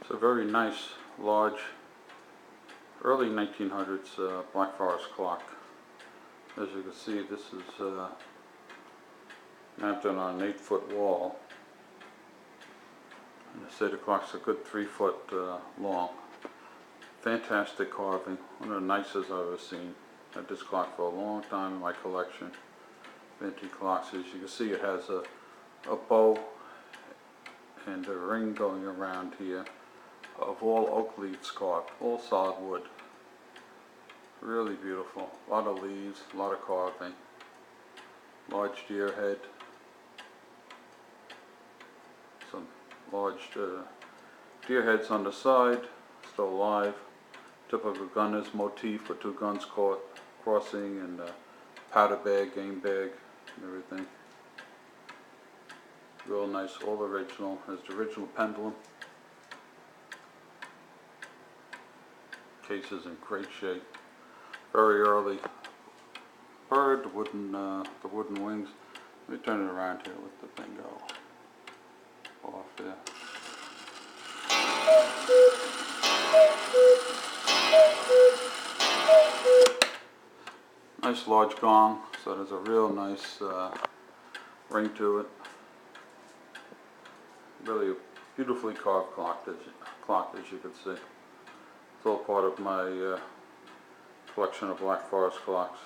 It's a very nice, large, early 1900s Black Forest clock. As you can see, this is mounted on an 8-foot wall. And they say the clock's a good 3 foot long. Fantastic carving, one of the nicest I've ever seen. Had this clock for a long time in my collection. Vintage clocks. As you can see, it has a bow and a ring going around here of all oak leaves carved, all solid wood. Really beautiful. A lot of leaves, a lot of carving. Large deer head. Some large deer heads on the side, still alive. Typical gunner's motif with 2 guns crossing and powder bag, game bag, and everything. Real nice, all original. Has the original pendulum. Case is in great shape. Very early bird, the wooden wings. Let me turn it around here, let the thing go off there. Nice large gong, so there's a real nice ring to it. Really a beautifully carved clock, as you can see. It's all part of my collection of Black Forest clocks.